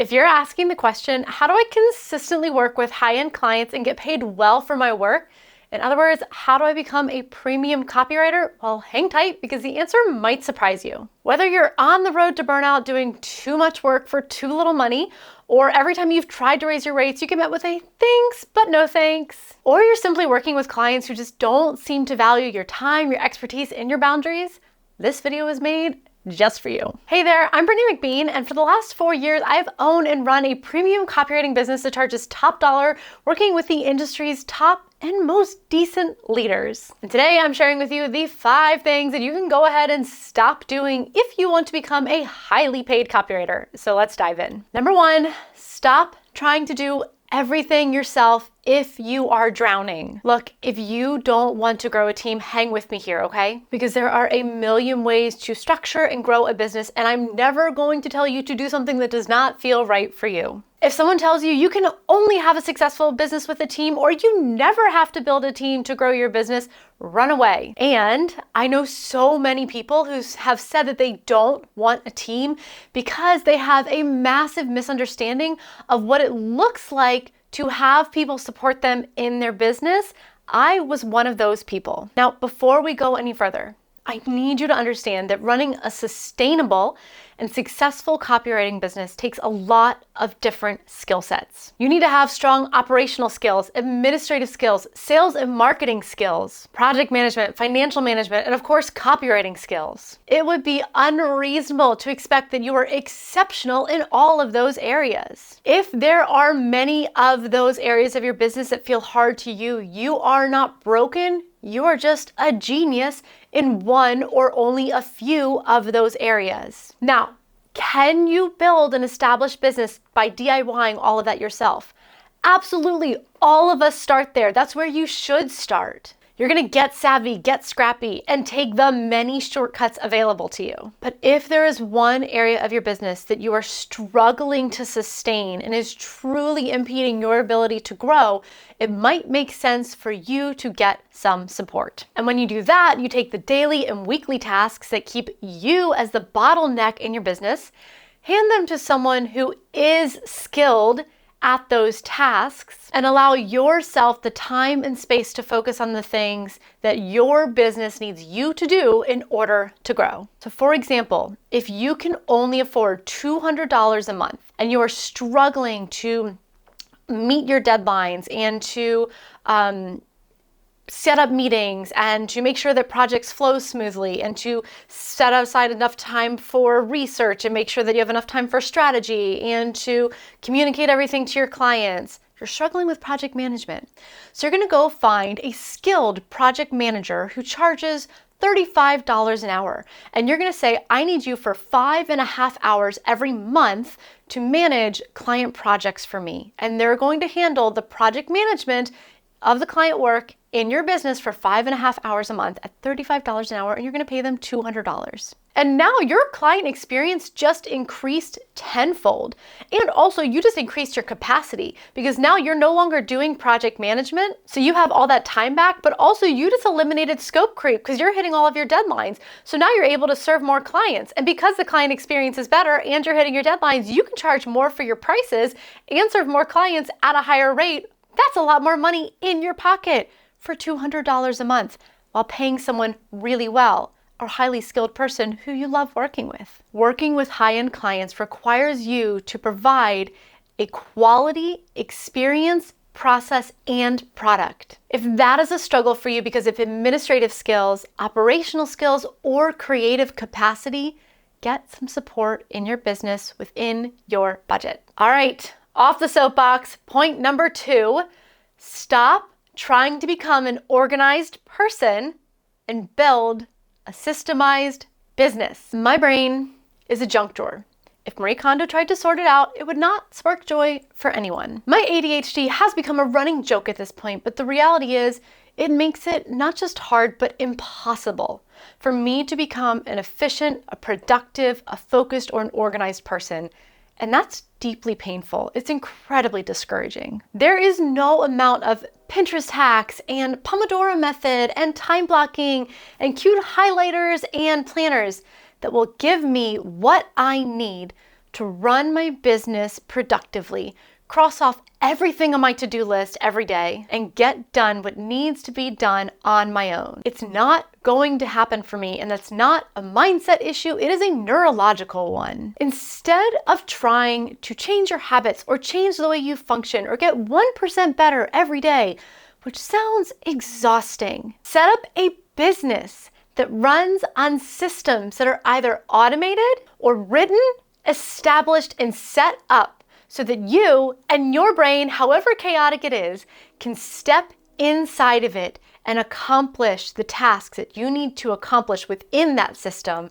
If you're asking the question, how do I consistently work with high-end clients and get paid well for my work? In other words, how do I become a premium copywriter? Well, hang tight because the answer might surprise you. Whether you're on the road to burnout doing too much work for too little money, or every time you've tried to raise your rates, you get met with a thanks, but no thanks, or you're simply working with clients who just don't seem to value your time, your expertise, and your boundaries, this video is made just for you. Hey there, I'm Brittany McBean, and for the last 4 years, I've owned and run a premium copywriting business that charges top dollar, working with the industry's top and most decent leaders. And today I'm sharing with you the 5 things that you can go ahead and stop doing if you want to become a highly paid copywriter. So let's dive in. Number 1, stop trying to do everything yourself if you are drowning. Look, if you don't want to grow a team, hang with me here, okay? Because there are a million ways to structure and grow a business, and I'm never going to tell you to do something that does not feel right for you. If someone tells you you can only have a successful business with a team, or you never have to build a team to grow your business, run away. And I know so many people who have said that they don't want a team because they have a massive misunderstanding of what it looks like to have people support them in their business. I was one of those people. Now, before we go any further, I need you to understand that running a sustainable and successful copywriting business takes a lot of different skill sets. You need to have strong operational skills, administrative skills, sales and marketing skills, project management, financial management, and of course, copywriting skills. It would be unreasonable to expect that you are exceptional in all of those areas. If there are many of those areas of your business that feel hard to you, you are not broken. You are just a genius in one or only a few of those areas. Now, can you build an established business by DIYing all of that yourself? Absolutely. All of us start there. That's where you should start. You're gonna get savvy, get scrappy, and take the many shortcuts available to you. But if there is one area of your business that you are struggling to sustain and is truly impeding your ability to grow, it might make sense for you to get some support. And when you do that, you take the daily and weekly tasks that keep you as the bottleneck in your business, hand them to someone who is skilled at those tasks, and allow yourself the time and space to focus on the things that your business needs you to do in order to grow. So for example, if you can only afford $200 a month and you are struggling to meet your deadlines and to set up meetings and to make sure that projects flow smoothly and to set aside enough time for research and make sure that you have enough time for strategy and to communicate everything to your clients, you're struggling with project management. So you're gonna go find a skilled project manager who charges $35 an hour. And you're gonna say, I need you for 5.5 hours every month to manage client projects for me. And they're going to handle the project management of the client work in your business for 5.5 hours a month at $35 an hour, and you're gonna pay them $200. And now your client experience just increased tenfold. And also you just increased your capacity because now you're no longer doing project management. So you have all that time back, but also you just eliminated scope creep because you're hitting all of your deadlines. So now you're able to serve more clients. And because the client experience is better and you're hitting your deadlines, you can charge more for your prices and serve more clients at a higher rate. That's a lot more money in your pocket for $200 a month while paying someone really well or highly skilled person who you love working with. Working with high-end clients requires you to provide a quality experience, process, and product. If that is a struggle for you because of administrative skills, operational skills, or creative capacity, get some support in your business within your budget. All right, off the soapbox. Point number 2, stop trying to become an organized person and build a systemized business. My brain is a junk drawer. If Marie Kondo tried to sort it out, it would not spark joy for anyone. My ADHD has become a running joke at this point, but the reality is it makes it not just hard, but impossible for me to become an efficient, a productive, a focused, or an organized person. And that's deeply painful. It's incredibly discouraging. There is no amount of Pinterest hacks and Pomodoro method and time blocking and cute highlighters and planners that will give me what I need to run my business productively, cross off everything on my to-do list every day, and get done what needs to be done on my own. It's not going to happen for me, and that's not a mindset issue, it is a neurological one. Instead of trying to change your habits or change the way you function or get 1% better every day, which sounds exhausting, set up a business that runs on systems that are either automated or written, established, and set up so that you and your brain, however chaotic it is, can step inside of it and accomplish the tasks that you need to accomplish within that system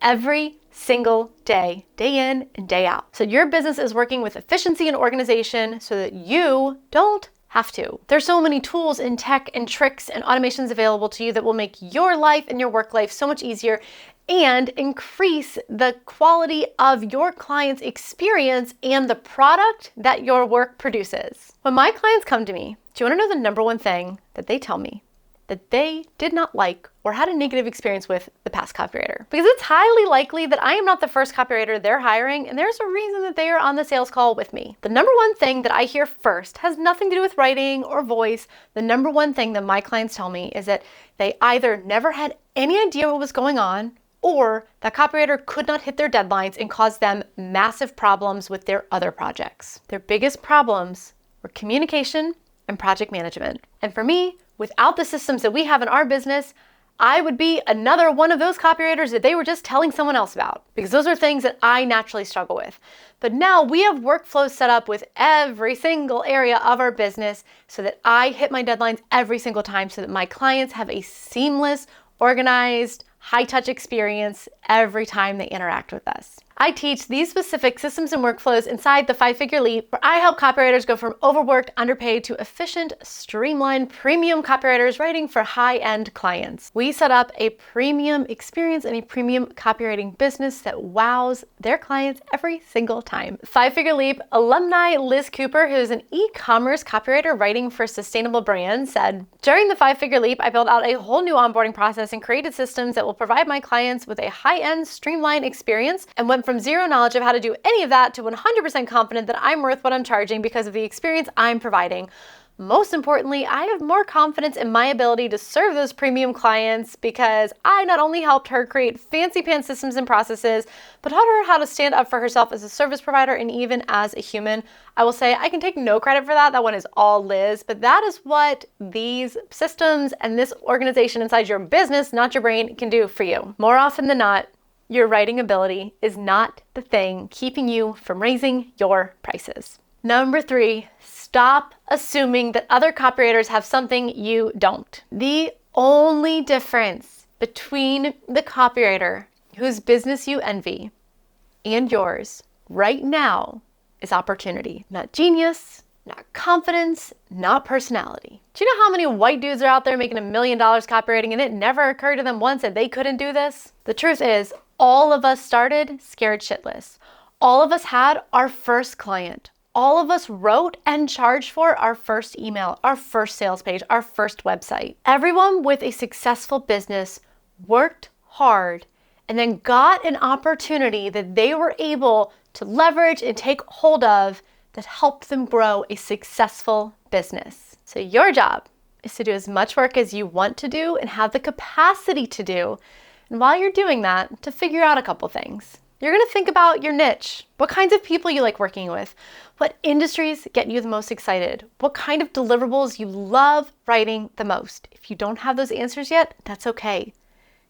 every single day, day in and day out. So your business is working with efficiency and organization so that you don't have to. There's so many tools and tech and tricks and automations available to you that will make your life and your work life so much easier and increase the quality of your client's experience and the product that your work produces. When my clients come to me, do you want to know the number one thing that they tell me that they did not like or had a negative experience with the past copywriter? Because it's highly likely that I am not the first copywriter they're hiring, and there's a reason that they are on the sales call with me. The number one thing that I hear first has nothing to do with writing or voice. The number one thing that my clients tell me is that they either never had any idea what was going on, or that copywriter could not hit their deadlines and caused them massive problems with their other projects. Their biggest problems were communication and project management. And for me, without the systems that we have in our business, I would be another one of those copywriters that they were just telling someone else about, because those are things that I naturally struggle with. But now we have workflows set up with every single area of our business so that I hit my deadlines every single time so that my clients have a seamless, organized, high-touch experience every time they interact with us. I teach these specific systems and workflows inside the 5-Figure Leap, where I help copywriters go from overworked, underpaid to efficient, streamlined, premium copywriters writing for high-end clients. We set up a premium experience and a premium copywriting business that wows their clients every single time. 5-Figure Leap alumni Liz Cooper, who is an e-commerce copywriter writing for sustainable brands, said, "During the 5-Figure Leap, I built out a whole new onboarding process and created systems that will provide my clients with a high-end, streamlined experience, and went from zero knowledge of how to do any of that to 100% confident that I'm worth what I'm charging because of the experience I'm providing. Most importantly, I have more confidence in my ability to serve those premium clients because I not only helped her create fancy pants systems and processes, but taught her how to stand up for herself as a service provider and even as a human." I will say I can take no credit for that. That one is all Liz, but that is what these systems and this organization inside your business, not your brain, can do for you. More often than not, your writing ability is not the thing keeping you from raising your prices. Number 3, stop assuming that other copywriters have something you don't. The only difference between the copywriter whose business you envy and yours right now is opportunity, not genius, not confidence, not personality. Do you know how many white dudes are out there making $1 million copywriting and it never occurred to them once that they couldn't do this? The truth is, all of us started scared shitless. All of us had our first client. All of us wrote and charged for our first email, our first sales page, our first website. Everyone with a successful business worked hard and then got an opportunity that they were able to leverage and take hold of that helped them grow a successful business. So your job is to do as much work as you want to do and have the capacity to do. And while you're doing that, to figure out a couple things. You're going to think about your niche. What kinds of people you like working with? What industries get you the most excited? What kind of deliverables you love writing the most? If you don't have those answers yet, that's okay.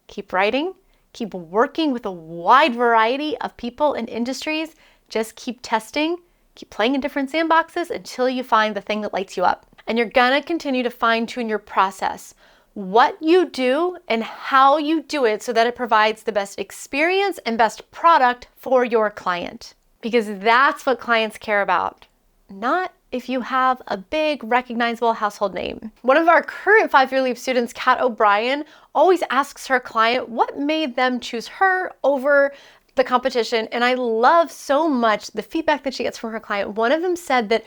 Keep writing. Keep working with a wide variety of people and industries. Just keep testing. Keep playing in different sandboxes until you find the thing that lights you up. And you're going to continue to fine-tune your process. What you do and how you do it so that it provides the best experience and best product for your client. Because that's what clients care about, not if you have a big recognizable household name. One of our current 5-Year Leap students, Kat O'Brien, always asks her client what made them choose her over the competition. And I love so much the feedback that she gets from her client. One of them said that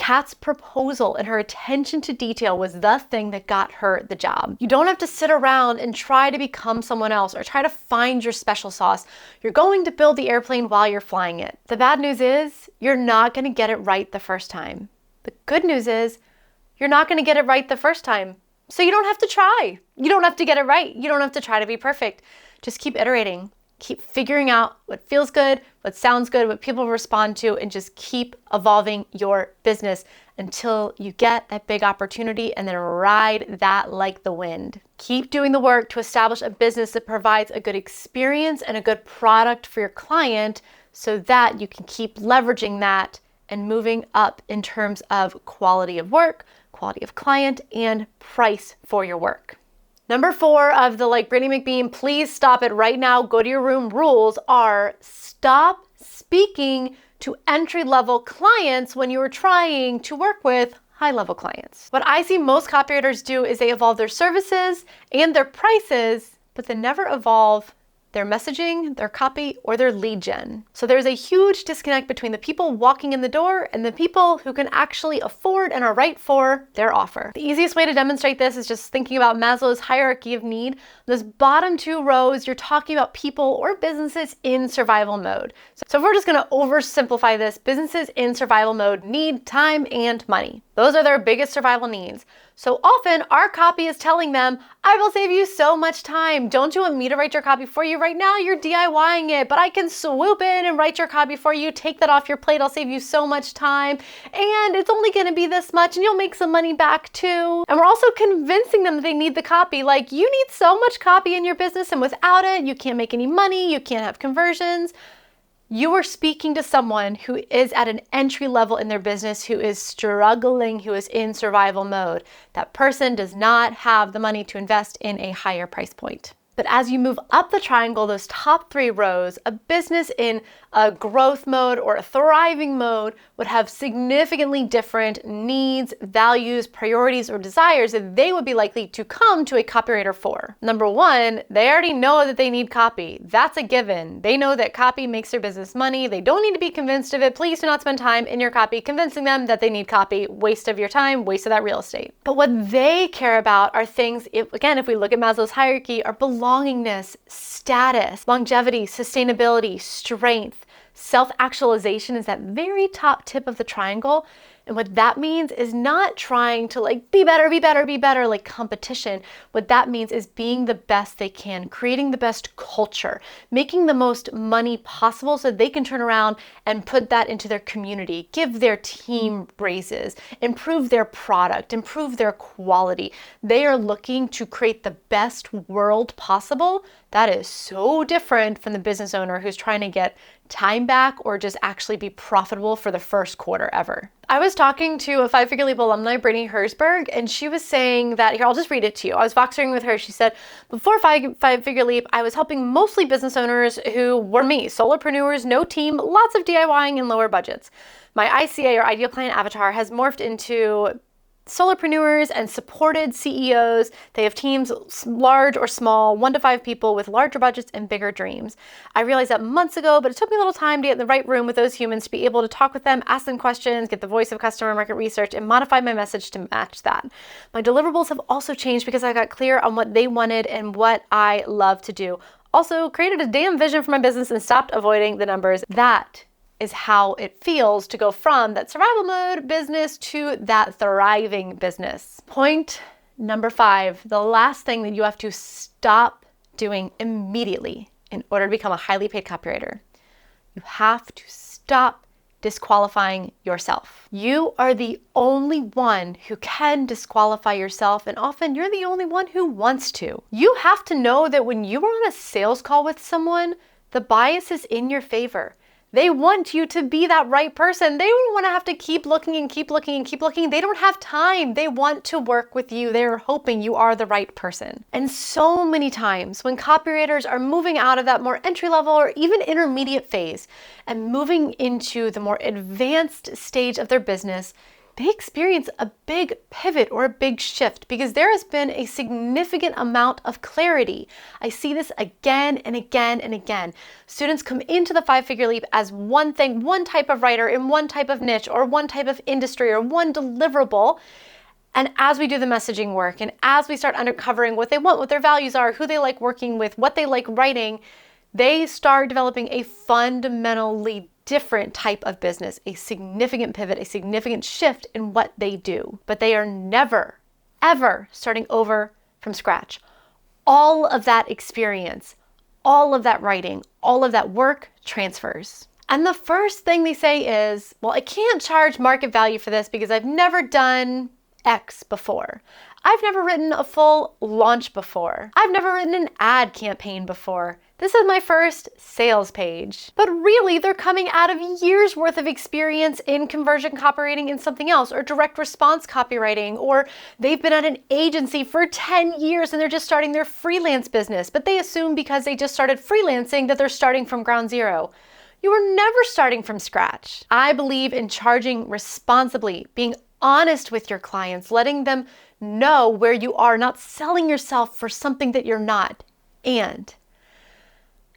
Kat's proposal and her attention to detail was the thing that got her the job. You don't have to sit around and try to become someone else or try to find your special sauce. You're going to build the airplane while you're flying it. The bad news is you're not going to get it right the first time. The good news is you're not going to get it right the first time. So you don't have to try. You don't have to get it right. You don't have to try to be perfect. Just keep iterating. Keep figuring out what feels good, what sounds good, what people respond to, and just keep evolving your business until you get that big opportunity and then ride that like the wind. Keep doing the work to establish a business that provides a good experience and a good product for your client so that you can keep leveraging that and moving up in terms of quality of work, quality of client, and price for your work. Number 4 of the Brittany McBean, please stop it right now, go to your room rules are stop speaking to entry-level clients when you are trying to work with high-level clients. What I see most copywriters do is they evolve their services and their prices, but they never evolve their messaging, their copy, or their lead gen. So there's a huge disconnect between the people walking in the door and the people who can actually afford and are right for their offer. The easiest way to demonstrate this is just thinking about Maslow's hierarchy of need. Those bottom 2 rows, you're talking about people or businesses in survival mode. So if we're just gonna oversimplify this, businesses in survival mode need time and money. Those are their biggest survival needs. So often our copy is telling them, I will save you so much time. Don't you want me to write your copy for you? Right now you're DIYing it, but I can swoop in and write your copy for you. Take that off your plate. I'll save you so much time. And it's only gonna be this much and you'll make some money back too. And we're also convincing them that they need the copy. You need so much copy in your business and without it, you can't make any money. You can't have conversions. You are speaking to someone who is at an entry level in their business, who is struggling, who is in survival mode. That person does not have the money to invest in a higher price point. But as you move up the triangle, those top 3 rows, a business in a growth mode or a thriving mode would have significantly different needs, values, priorities, or desires that they would be likely to come to a copywriter for. Number 1, they already know that they need copy. That's a given. They know that copy makes their business money. They don't need to be convinced of it. Please do not spend time in your copy convincing them that they need copy. Waste of your time, waste of that real estate. But what they care about are things, if we look at Maslow's hierarchy, are belongingness, status, longevity, sustainability, strength. Self-actualization is that very top tip of the triangle. And what that means is not trying to be better, like competition. What that means is being the best they can, creating the best culture, making the most money possible so they can turn around and put that into their community, give their team raises, improve their product, improve their quality. They are looking to create the best world possible. That is so different from the business owner who's trying to get time back or just actually be profitable for the first quarter ever. I was talking to a 5-Figure Leap alumni, Brittany, and she was saying that, here, I'll just read it to you. I was voxering with her. She said, before 5-Figure Leap, I was helping mostly business owners who were me, solopreneurs, no team, lots of DIYing and lower budgets. My ICA, or ideal client avatar, has morphed into solopreneurs and supported CEOs. They have teams large or small, 1 to 5 people with larger budgets and bigger dreams. I realized that months ago, but it took me a little time to get in the right room with those humans to be able to talk with them, ask them questions, get the voice of customer market research, and modify my message to match that. My deliverables have also changed because I got clear on what they wanted and what I love to do. Also created a damn vision for my business and stopped avoiding the numbers. That is how it feels to go from that survival mode business to that thriving business. Point number 5, the last thing that you have to stop doing immediately in order to become a highly paid copywriter. You have to stop disqualifying yourself. You are the only one who can disqualify yourself, and often you're the only one who wants to. You have to know that when you are on a sales call with someone, the bias is in your favor. They want you to be that right person. They don't want to have to keep looking and keep looking and keep looking. They don't have time. They want to work with you. They're hoping you are the right person. And so many times when copywriters are moving out of that more entry level or even intermediate phase and moving into the more advanced stage of their business, they experience a big pivot or a big shift because there has been a significant amount of clarity. I see this again and again and again. Students come into the 5-figure leap as one thing, one type of writer in one type of niche or one type of industry or one deliverable. And as we do the messaging work and as we start uncovering what they want, what their values are, who they like working with, what they like writing, they start developing a fundamentally different type of business, a significant pivot, a significant shift in what they do. But they are never, ever starting over from scratch. All of that experience, all of that writing, all of that work transfers. And the first thing they say is, well, I can't charge market value for this because I've never done X before. I've never written a full launch before. I've never written an ad campaign before. This is my first sales page. But really, they're coming out of years worth of experience in conversion copywriting in something else, or direct response copywriting, or they've been at an agency for 10 years and they're just starting their freelance business. But they assume because they just started freelancing that they're starting from ground zero. You are never starting from scratch. I believe in charging responsibly, being honest with your clients, letting them know where you are, not selling yourself for something that you're not. And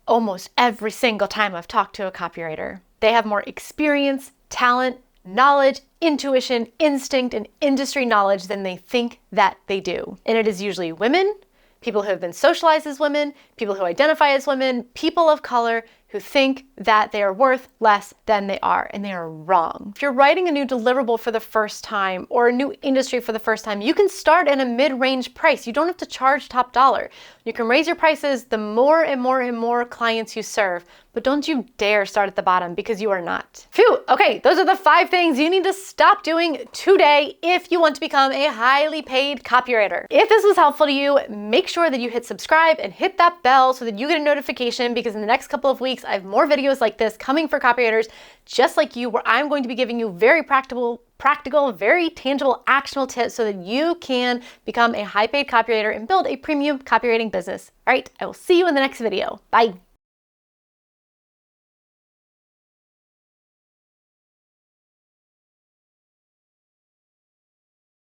almost every single time I've talked to a copywriter, they have more experience, talent, knowledge, intuition, instinct, and industry knowledge than they think that they do. And it is usually women, people who have been socialized as women, people who identify as women, people of color who think that they are worth less than they are, and they are wrong. If you're writing a new deliverable for the first time or a new industry for the first time, you can start at a mid-range price. You don't have to charge top dollar. You can raise your prices the more and more and more clients you serve, but don't you dare start at the bottom because you are not. Phew, okay, those are the 5 things you need to stop doing today if you want to become a highly paid copywriter. If this was helpful to you, make sure that you hit subscribe and hit that bell so that you get a notification, because in the next couple of weeks, I have more videos like this coming for copywriters just like you, where I'm going to be giving you very practical, very tangible, actionable tips so that you can become a high-paid copywriter and build a premium copywriting business. All right, I will see you in the next video. Bye.